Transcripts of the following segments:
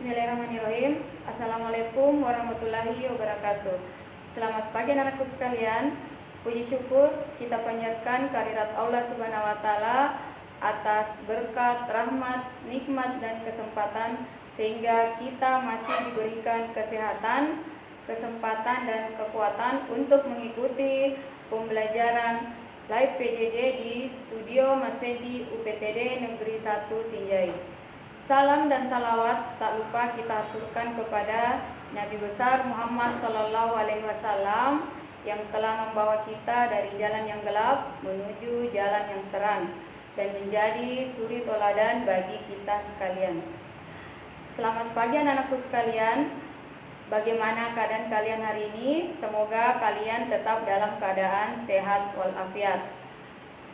Bismillahirrahmanirrahim. Assalamualaikum warahmatullahi wabarakatuh. Selamat pagi anak-anakku sekalian. Puji syukur kita panjatkan kehadirat Allah Subhanahu wa taala atas berkat, rahmat, nikmat dan kesempatan sehingga kita masih diberikan kesehatan, kesempatan dan kekuatan untuk mengikuti pembelajaran live PJJ di Studio Masedi UPTD Negeri 1 Sinjai. Salam dan salawat tak lupa kita aturkan kepada Nabi besar Muhammad SAW yang telah membawa kita dari jalan yang gelap menuju jalan yang terang dan menjadi suri toladan bagi kita sekalian. Selamat pagi anak-anakku sekalian. Bagaimana keadaan kalian hari ini? Semoga kalian tetap dalam keadaan sehat walafiat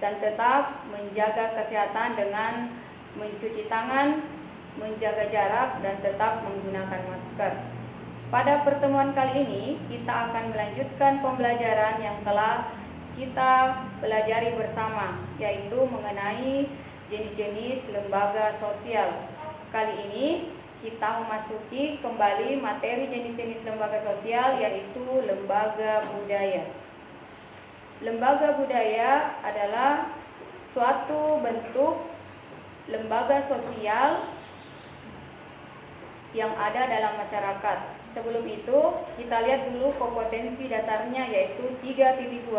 dan tetap menjaga kesehatan dengan mencuci tangan, menjaga jarak dan tetap menggunakan masker. Pada pertemuan kali ini kita akan melanjutkan pembelajaran yang telah kita pelajari bersama, yaitu mengenai jenis-jenis lembaga sosial. Kali ini kita memasuki kembali materi jenis-jenis lembaga sosial, yaitu lembaga budaya. Lembaga budaya adalah suatu bentuk lembaga sosial yang ada dalam masyarakat. Sebelum itu, kita lihat dulu kompetensi dasarnya, yaitu 3.2,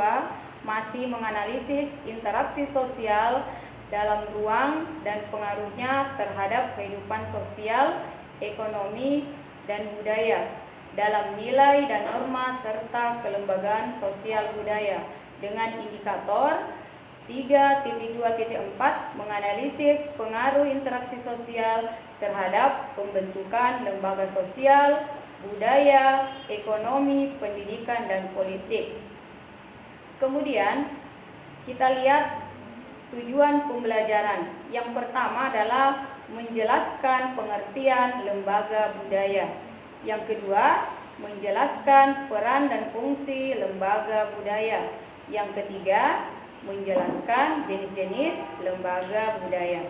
masih menganalisis interaksi sosial dalam ruang dan pengaruhnya terhadap kehidupan sosial, ekonomi, dan budaya dalam nilai dan norma serta kelembagaan sosial budaya dengan indikator 3.2.4 menganalisis pengaruh interaksi sosial terhadap pembentukan lembaga sosial, budaya, ekonomi, pendidikan, dan politik. Kemudian kita lihat tujuan pembelajaran. Yang pertama adalah menjelaskan pengertian lembaga budaya. Yang kedua, menjelaskan peran dan fungsi lembaga budaya. Yang ketiga, menjelaskan jenis-jenis lembaga budaya.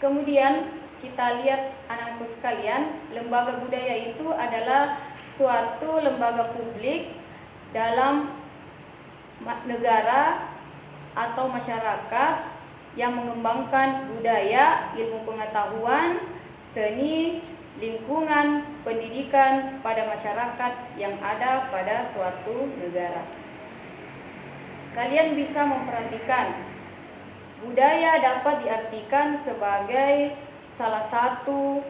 Kemudian kita lihat anak-anakku sekalian, lembaga budaya itu adalah suatu lembaga publik dalam negara atau masyarakat yang mengembangkan budaya, ilmu pengetahuan, seni, lingkungan, pendidikan pada masyarakat yang ada pada suatu negara. Kalian bisa memperhatikan budaya dapat diartikan sebagai salah satu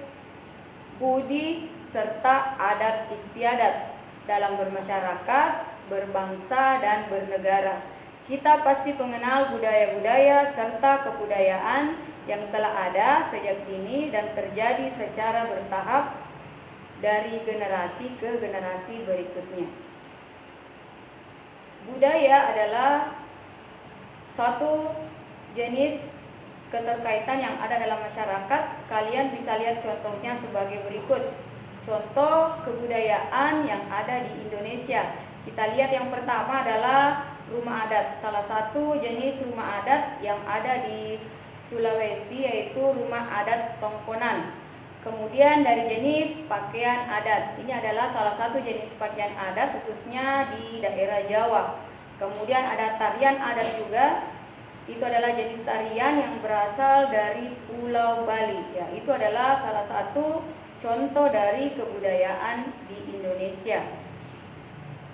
budi serta adat istiadat dalam bermasyarakat, berbangsa, dan bernegara. Kita pasti mengenal budaya-budaya serta kebudayaan yang telah ada sejak dini dan terjadi secara bertahap dari generasi ke generasi berikutnya. Budaya adalah suatu jenis keterkaitan yang ada dalam masyarakat. Kalian bisa lihat contohnya sebagai berikut. Contoh kebudayaan yang ada di Indonesia. Kita lihat yang pertama adalah rumah adat. Salah satu jenis rumah adat yang ada di Sulawesi yaitu rumah adat Tongkonan. Kemudian dari jenis pakaian adat. Ini adalah salah satu jenis pakaian adat khususnya di daerah Jawa. Kemudian ada tarian adat juga. Itu adalah jenis tarian yang berasal dari Pulau Bali. Ya, itu adalah salah satu contoh dari kebudayaan di Indonesia.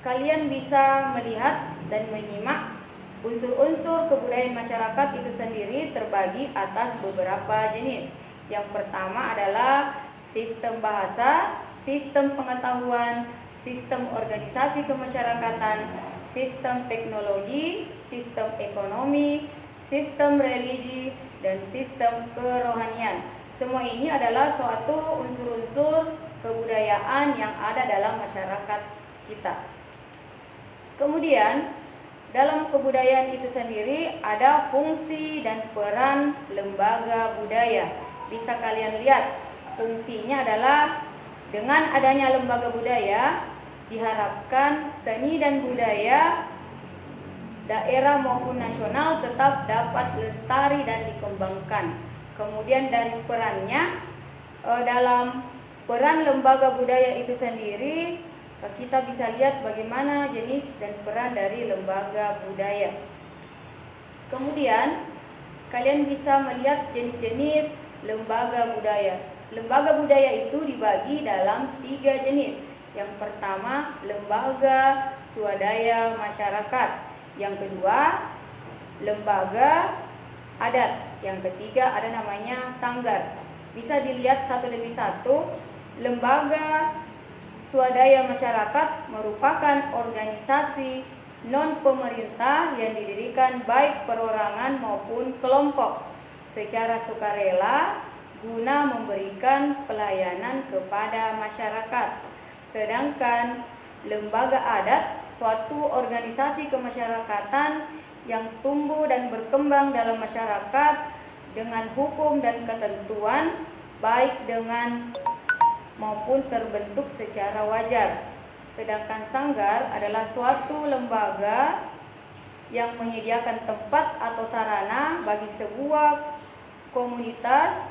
Kalian bisa melihat dan menyimak unsur-unsur kebudayaan masyarakat itu sendiri terbagi atas beberapa jenis. Yang pertama adalah sistem bahasa, sistem pengetahuan, sistem organisasi kemasyarakatan, sistem teknologi, sistem ekonomi, sistem religi, dan sistem kerohanian. Semua ini adalah suatu unsur-unsur kebudayaan yang ada dalam masyarakat kita. Kemudian, dalam kebudayaan itu sendiri ada fungsi dan peran lembaga budaya. Bisa kalian lihat, fungsinya adalah dengan adanya lembaga budaya, diharapkan seni dan budaya daerah maupun nasional tetap dapat lestari dan dikembangkan. Kemudian dari perannya, dalam peran lembaga budaya itu sendiri, kita bisa lihat bagaimana jenis dan peran dari lembaga budaya. Kemudian kalian bisa melihat jenis-jenis lembaga budaya. Lembaga budaya itu dibagi dalam 3 jenis. Yang pertama, lembaga swadaya masyarakat. Yang kedua, lembaga adat. Yang ketiga ada namanya sanggar. Bisa dilihat satu demi satu. Lembaga swadaya masyarakat merupakan organisasi non-pemerintah yang didirikan baik perorangan maupun kelompok secara sukarela guna memberikan pelayanan kepada masyarakat. Sedangkan lembaga adat suatu organisasi kemasyarakatan yang tumbuh dan berkembang dalam masyarakat dengan hukum dan ketentuan baik dengan maupun terbentuk secara wajar. Sedangkan sanggar adalah suatu lembaga yang menyediakan tempat atau sarana bagi sebuah komunitas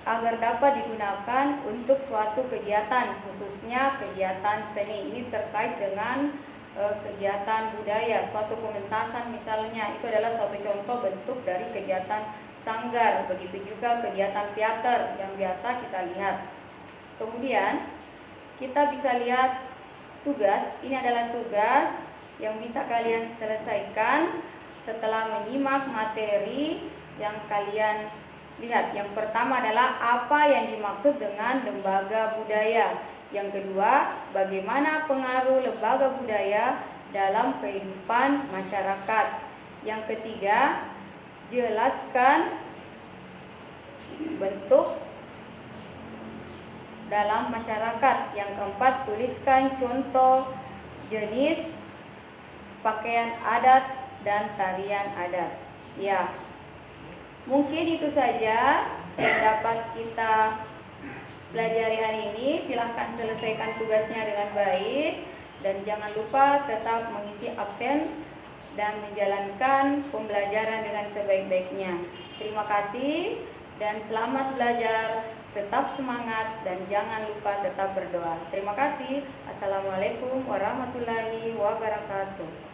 agar dapat digunakan untuk suatu kegiatan, khususnya kegiatan seni. Ini terkait dengan kegiatan budaya, suatu pementasan misalnya, itu adalah suatu contoh bentuk dari kegiatan sanggar. Begitu juga kegiatan teater yang biasa kita lihat. Kemudian kita bisa lihat tugas. Ini adalah tugas yang bisa kalian selesaikan setelah menyimak materi yang kalian lihat. Yang pertama adalah apa yang dimaksud dengan lembaga budaya. Yang kedua, bagaimana pengaruh lembaga budaya dalam kehidupan masyarakat. Yang ketiga, jelaskan bentuk dalam masyarakat. Yang keempat, tuliskan contoh jenis pakaian adat dan tarian adat. Ya, mungkin itu saja yang dapat kita pelajari hari ini. Silahkan selesaikan tugasnya dengan baik dan jangan lupa tetap mengisi absen dan menjalankan pembelajaran dengan sebaik-baiknya. Terima kasih dan selamat belajar. Tetap semangat dan jangan lupa tetap berdoa. Terima kasih. Assalamualaikum warahmatullahi wabarakatuh.